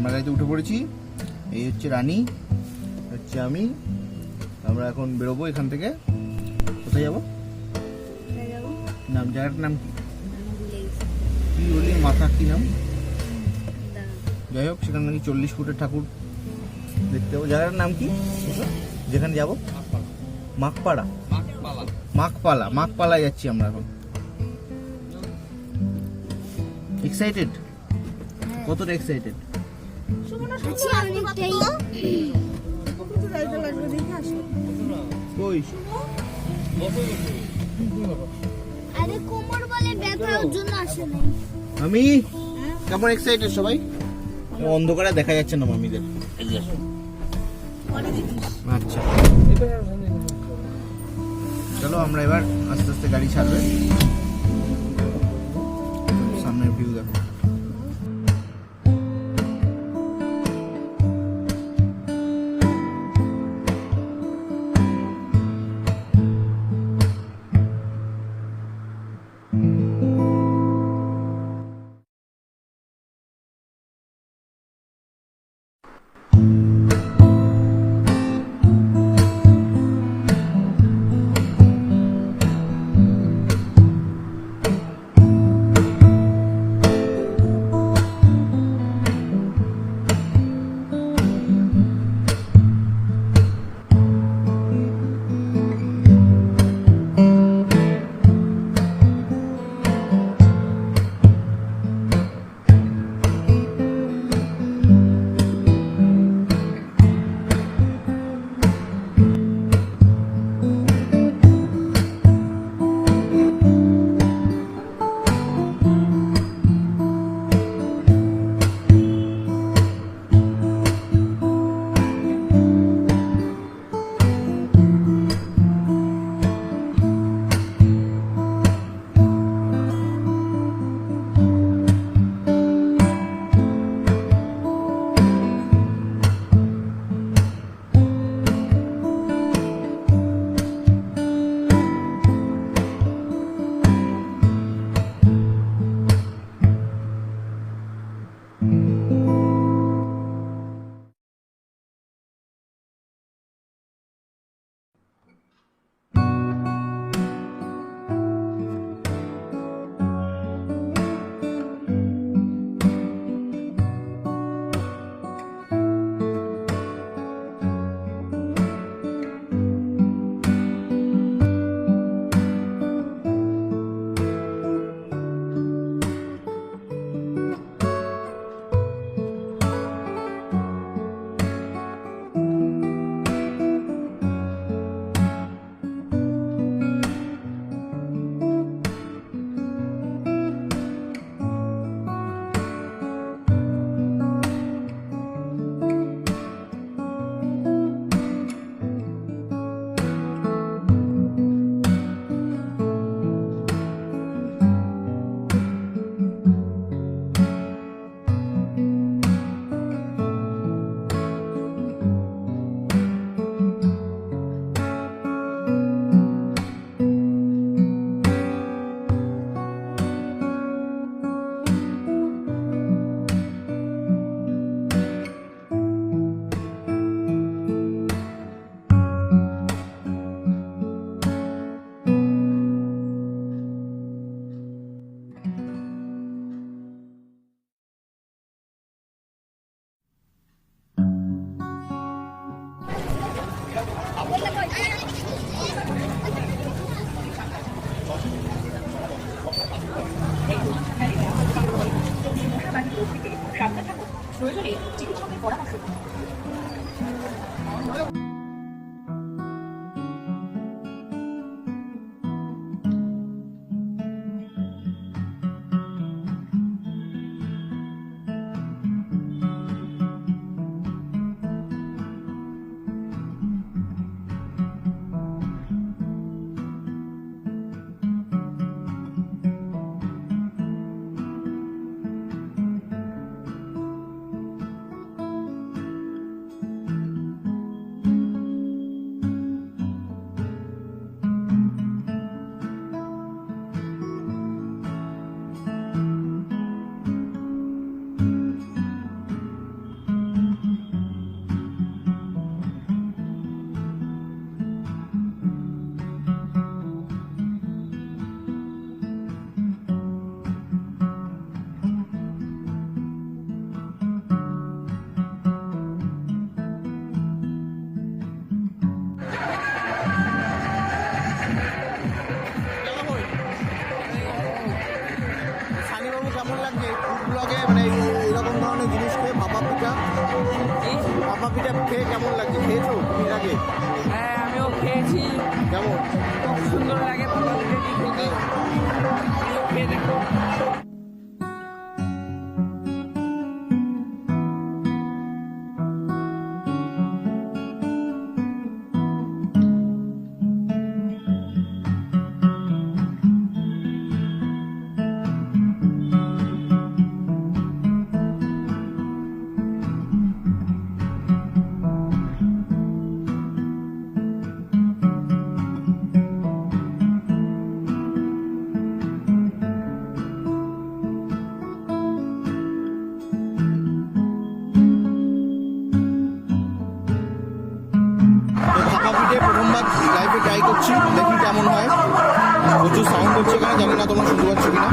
আমরা গাড়িতে উঠে পড়েছি। এই হচ্ছে রানী, হচ্ছে আমি। আমরা এখন বেরোবো এখান থেকে। কোথায় যাবো? নাম, জায়গাটার নাম কি বলি, মাথা কি নাম, যাই হোক সেখানে নাকি 40 ফুটের ঠাকুর দেখতে পাবো। জায়গাটার নাম কি যেখানে যাবো? মাকপাড়া, মাকপালায় যাচ্ছি আমরা এখন। এক্সাইটেড? কতটা এক্সাইটেড? আমি কেমন এক্সাইটেড সবাই? অন্ধকারে দেখা যাচ্ছে না মামিদের। আচ্ছা চলো আমরা এবার আস্তে আস্তে গাড়ি ছাড়বে। সামনের ভিউ দেখো। পিঠা খেয়ে কেমন লাগছে? খেয়েছো তুমি এর আগে? হ্যাঁ আমিও খেয়েছি, কেমন? খুব সুন্দর লাগে ভাপা পিঠেটি খেতে। তুমিও খেয়ে দেখো। ভাপা পিঠে প্রথমবার লাইফে ট্রাই করছি, দেখি কেমন হয়। প্রচুর সাউন্ড হচ্ছে এখানে, জানি না তোমরা শুনতে পাচ্ছ কিনা।